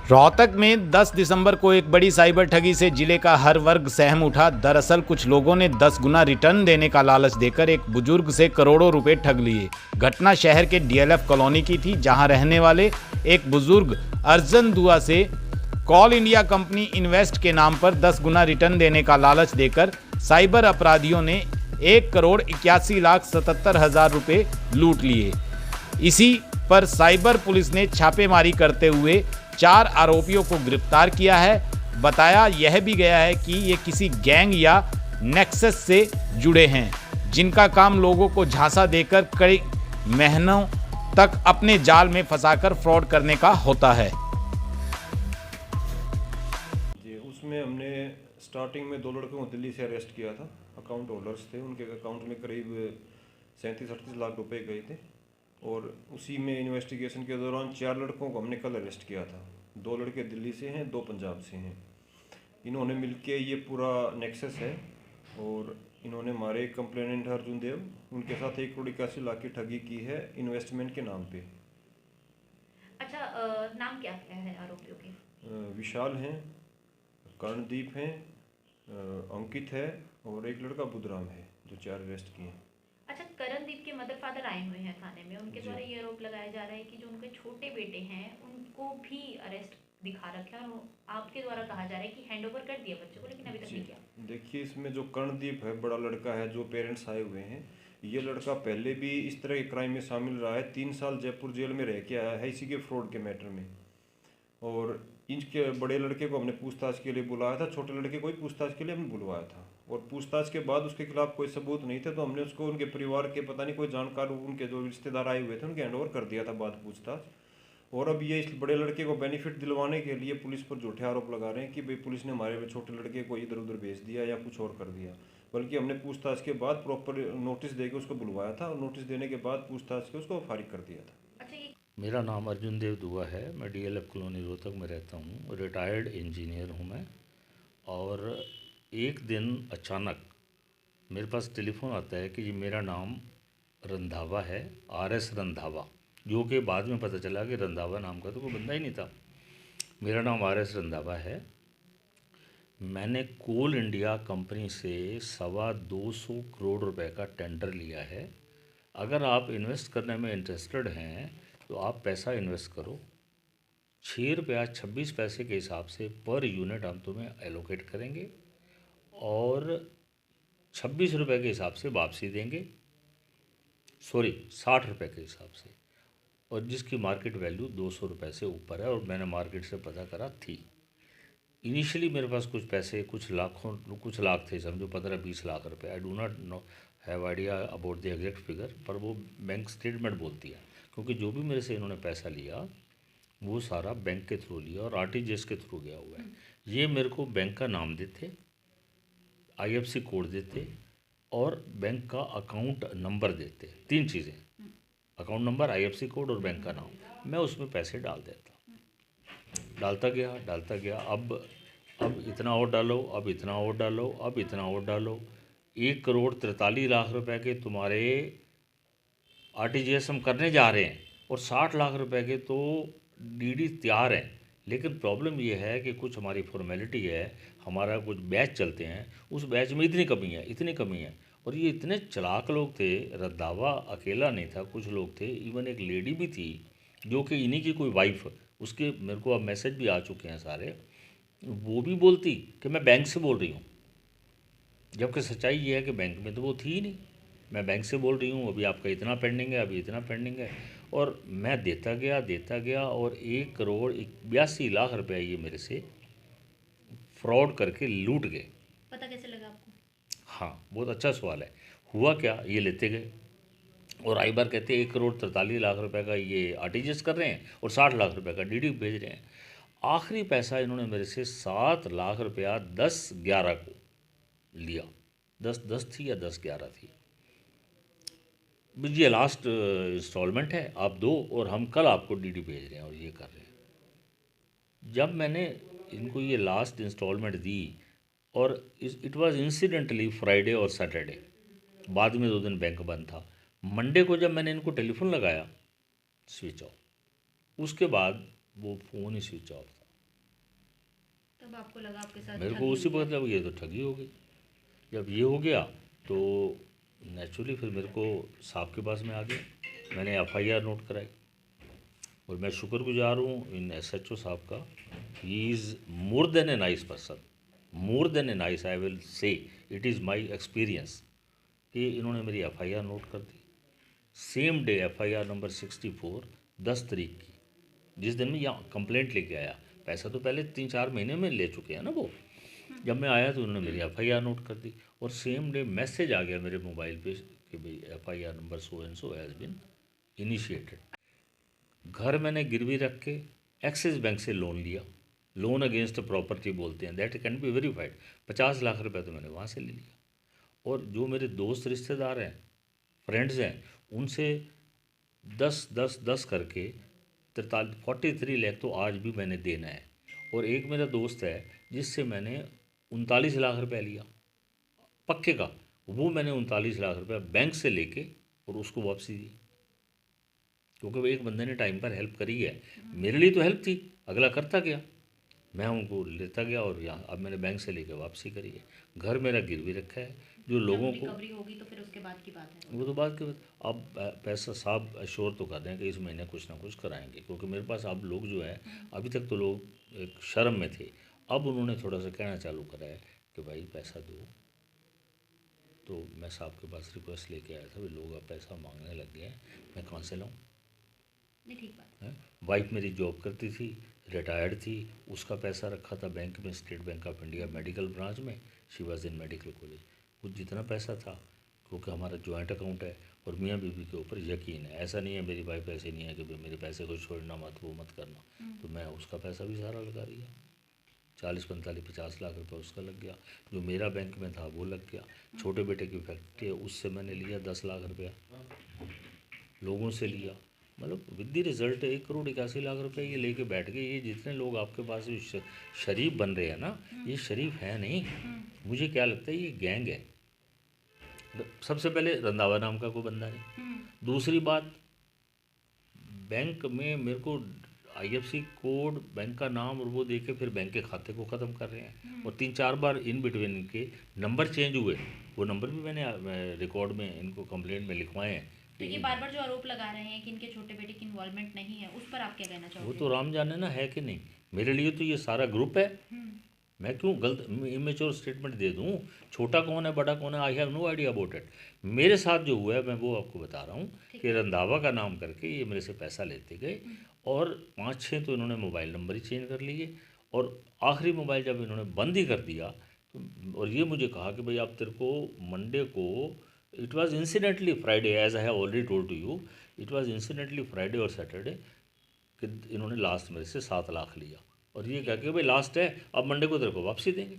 रोहतक में 10 दिसंबर को एक बड़ी साइबर ठगी से जिले का हर वर्ग सहम उठा। दरअसल कुछ लोगों ने 10 गुना रिटर्न देने का लालच देकर एक बुजुर्ग से करोड़ों रुपए ठग लिए। घटना शहर के डीएलएफ कॉलोनी की थी, जहां रहने वाले एक बुजुर्ग अर्जन दुआ से कॉल इंडिया कंपनी इन्वेस्ट के नाम पर 10 गुना रिटर्न देने का लालच देकर साइबर अपराधियों ने 1,81,77,000 रुपए लूट लिए। इसी पर साइबर पुलिस ने छापेमारी करते हुए 4 आरोपियों को गिरफ्तार किया है। बताया यह भी गया है कि ये किसी गैंग या नेक्सस से जुड़े हैं, जिनका काम लोगों को झांसा देकर कई महीनों तक अपने जाल में फंसाकर फ्रॉड करने का होता है। जी, उसमें हमने स्टार्टिंग में 2 लड़कों को दिल्ली से अरेस्ट किया था। अकाउंट होल्डर्स थे, उनके अकाउंट में करीब 37-38 लाख रुपए गए थे और उसी में इन्वेस्टिगेशन के दौरान 4 लड़कों को हमने कल अरेस्ट किया था। 2 लड़के दिल्ली से हैं, 2 पंजाब से हैं। इन्होंने मिलके ये पूरा नेक्सस है और इन्होंने हमारे कंप्लेनेंट अर्जुन देव, उनके साथ 1,81,00,000 की ठगी की है इन्वेस्टमेंट के नाम पे। अच्छा, नाम क्या क्या है आरोपियों के? विशाल हैं, कर्णदीप हैं, अंकित है और एक लड़का बुधराम है, जो 4 अरेस्ट किए हैं। अच्छा, करणदीप के मदर फादर आए हुए हैं थाने में। उनके जी। द्वारा ये आरोप लगाया जा रहा है कि जो उनके छोटे बेटे हैं उनको भी अरेस्ट दिखा रखा है और आपके द्वारा कहा जा रहा है कि हैंडओवर कर दिया बच्चों को, लेकिन अभी तक जी, नहीं किया। देखिए, इसमें जो कर्णदीप है, बड़ा लड़का है, जो पेरेंट्स आए हुए हैं, ये लड़का पहले भी इस तरह के क्राइम में शामिल रहा है। 3 साल जयपुर जेल में रह के आया है इसी के फ्रॉड के मैटर में। और इनके बड़े लड़के को हमने पूछताछ के लिए बुलाया था, छोटे लड़के को भी पूछताछ के लिए हमने बुलवाया था और पूछताछ के बाद उसके खिलाफ कोई सबूत नहीं थे, तो हमने उसको उनके परिवार के पता नहीं कोई जानकार, उनके जो रिश्तेदार आए हुए थे, उनके हैंडओवर कर दिया था बाद पूछताछ। और अब ये इस बड़े लड़के को बेनिफिट दिलवाने के लिए पुलिस पर झूठे आरोप लगा रहे हैं कि भाई पुलिस ने हमारे छोटे लड़के को इधर उधर भेज दिया या कुछ और कर दिया। बल्कि हमने पूछताछ के बाद प्रॉपर नोटिस देकर उसको बुलवाया था और नोटिस देने के बाद पूछताछ के उसको फारिग कर दिया था। अच्छा, ये मेरा नाम अर्जुन देव दुआ है। मैं डीएलएफ कॉलोनी रोहतक में रहता हूँ। रिटायर्ड इंजीनियर हूँ मैं। और एक दिन अचानक मेरे पास टेलीफोन आता है कि जी मेरा नाम रंधावा है, आरएस रंधावा, जो कि बाद में पता चला कि रंधावा नाम का तो कोई बंदा ही नहीं था। मेरा नाम आरएस रंधावा है। मैंने कोल इंडिया कंपनी से 225 करोड़ रुपए का टेंडर लिया है। अगर आप इन्वेस्ट करने में इंटरेस्टेड हैं तो आप पैसा इन्वेस्ट करो। 6 रुपया 26 पैसे के हिसाब से पर यूनिट हम तुम्हें एलोकेट करेंगे और 26 रुपये के हिसाब से वापसी देंगे। 60 रुपये के हिसाब से, और जिसकी मार्केट वैल्यू 200 रुपये से ऊपर है। और मैंने मार्केट से पता करा थी। इनिशियली मेरे पास कुछ पैसे, कुछ लाख थे, समझो 15-20 लाख रुपए। I do not know have idea about the exact figure, पर वो बैंक स्टेटमेंट बोलती है। क्योंकि जो भी मेरे से इन्होंने पैसा लिया वो सारा बैंक के थ्रू लिया और आरटीजीएस के थ्रू गया हुआ है। ये मेरे को बैंक का नाम देते, आईएफएससी कोड देते और बैंक का अकाउंट नंबर देते। 3 चीज़ें, अकाउंट नंबर, आईएफएससी कोड और बैंक का नाम। मैं उसमें पैसे डाल देता, डालता गया। अब इतना और डालो, अब इतना और डालो, अब इतना और डालो। 1,43,00,000 रुपए के तुम्हारे आरटीजीएस हम करने जा रहे हैं और 60 लाख रुपए के तो डीडी तैयार हैं। लेकिन प्रॉब्लम ये है कि कुछ हमारी फॉर्मेलिटी है, हमारा कुछ बैच चलते हैं, उस बैच में इतनी कमी है। और ये इतने चालाक लोग थे, रंधावा अकेला नहीं था, कुछ लोग थे, इवन एक लेडी भी थी जो कि इन्हीं की कोई वाइफ, उसके मेरे को अब मैसेज भी आ चुके हैं सारे, वो भी बोलती कि मैं बैंक से बोल रही हूँ, जबकि सच्चाई ये है कि बैंक में तो वो थी ही नहीं। मैं बैंक से बोल रही हूँ, अभी आपका इतना पेंडिंग है, अभी इतना पेंडिंग है। और मैं देता गया और 1,82,00,000 रुपये ये मेरे से फ्रॉड करके लूट गए। पता कैसे लगा आपको? हाँ, बहुत अच्छा सवाल है। हुआ क्या, ये लेते गए और आई बार कहते हैं 1,43,00,000 रुपये का ये आरटीजीएस कर रहे हैं और 60 लाख रुपए का डीडी भेज रहे हैं। आखिरी पैसा इन्होंने मेरे से 7 लाख रुपया 10/11 को लिया। 10 थी या 10/11 थी। ये लास्ट इंस्टॉलमेंट है, आप दो और हम कल आपको डीडी भेज रहे हैं और ये कर रहे हैं। जब मैंने इनको ये लास्ट इंस्टॉलमेंट दी, और इट वाज इंसिडेंटली फ्राइडे और सैटरडे, बाद में 2 दिन बैंक बंद था। मंडे को जब मैंने इनको टेलीफोन लगाया, स्विच ऑफ। उसके बाद वो फ़ोन ही स्विच ऑफ था। तब आपको लगा आपके साथ मेरे को ठगी उसी हुई है। वक्त जब ये तो ठगी हो गई। जब ये हो गया तो नेचुरली फिर मेरे को साहब के पास में आ गया, मैंने एफआईआर नोट कराई। और मैं शुक्रगुजार हूँ इन एसएचओ साहब का। He is more than a nice person, more than a nice, I will say it is my experience कि इन्होंने मेरी एफआईआर नोट कर दी। सेम डे एफआईआर नंबर 64 10 तारीख की, जिस दिन मैं यहाँ कंप्लेंट लेके आया। पैसा तो पहले 3-4 महीने में ले चुके हैं ना वो। जब मैं आया तो उन्होंने मेरी एफआईआर नोट कर दी और सेम डे मैसेज आ गया मेरे मोबाइल पे कि भाई FIR number so and so has been initiated. घर मैंने गिरवी रख के एक्सिस बैंक से लोन लिया, लोन अगेंस्ट प्रॉपर्टी बोलते हैं, that can be verified. 50 lakh रुपए तो मैंने वहाँ से ले लिया। और जो मेरे दोस्त रिश्तेदार हैं, फ्रेंड्स हैं, उनसे 10 करके 43 लाख तो आज भी मैंने देना है। और एक मेरा दोस्त है जिससे मैंने 39 लाख रुपए लिया पक्के का, वो मैंने 39 लाख रुपए बैंक से लेके और उसको वापसी दी, क्योंकि वो एक बंदे ने टाइम पर हेल्प करी है। मेरे लिए तो हेल्प थी, अगला करता गया, मैं उनको लेता गया और यहाँ अब मैंने बैंक से लेकर वापसी करी है। घर मेरा गिरवी रखा है। जो लोगों को रिकवरी होगी तो फिर उसके बाद की बात है। वो तो बात के बाद अब पैसा साहब अश्योर तो कर रहे हैं कि इस महीने कुछ ना कुछ कराएंगे, क्योंकि मेरे पास अब लोग जो है, अभी तक तो लोग एक शर्म में थे, अब उन्होंने थोड़ा सा कहना चालू करा है कि भाई पैसा दो। तो मैं साहब के पास रिक्वेस्ट लेके आया था, भाई लोग अब पैसा मांगने लग गए हैं, मैं कहाँ से लाऊँ? नहीं, ठीक बात। है। वाइफ मेरी जॉब करती थी, रिटायर्ड थी, उसका पैसा रखा था बैंक में, State Bank of India medical branch में, she was in medical college. वो जितना पैसा था, क्योंकि हमारा जॉइंट अकाउंट है और मियाँ बीवी के ऊपर यकीन है, ऐसा नहीं है मेरी वाइफ ऐसे नहीं है कि भाई मेरे पैसे को छोड़ना मत, वो मत करना। तो मैं उसका पैसा भी सारा लगा दिया, 40-45-50 लाख रुपए उसका लग गया। जो मेरा बैंक में था वो लग गया। छोटे बेटे की फैक्ट्री है, उससे मैंने लिया 10 लाख रुपया, लोगों से लिया। मतलब विद द रिजल्ट 1,81,00,000 रुपए ये लेके बैठ गए। ये जितने लोग आपके पास शरीफ बन रहे हैं ना, ये शरीफ है नहीं। मुझे क्या लगता है ये गैंग है। सबसे पहले रंधावा नाम का कोई बंदा नहीं। दूसरी बात, बैंक में मेरे को आईएफसी कोड, बैंक का नाम और वो दे के फिर बैंक के खाते को ख़त्म कर रहे हैं। और 3-4 बार इन बिटवीन इनके नंबर चेंज हुए। वो नंबर भी मैंने रिकॉर्ड में इनको कंप्लेंट में लिखवाए हैं। तो ये बार बार जो आरोप लगा रहे हैं कि इनके छोटे बेटे की इन्वॉल्वमेंट नहीं है, उस पर आप क्या कहना वो चाहोगे? तो राम जाने ना है कि नहीं। मेरे लिए तो ये सारा ग्रुप है। मैं क्यों गलत इमेच्योर स्टेटमेंट दे दूं? छोटा कौन है बड़ा कौन है, I have no idea about it. मेरे साथ जो हुआ है मैं वो आपको बता रहा हूँ कि रंधावा का नाम करके ये मेरे से पैसा लेते गए और 5-6 तो इन्होंने मोबाइल नंबर ही चेंज कर लिए। और आखिरी मोबाइल जब इन्होंने बंद ही कर दिया तो, और ये मुझे कहा कि भाई आप तेरे को मंडे को, it was incidentally Friday, as I have already told to you, it was incidentally Friday और सैटरडे कि इन्होंने लास्ट मेरे से 7 लाख लिया। और ये कह के भाई लास्ट है, अब मंडे को तेरे को वापसी देंगे।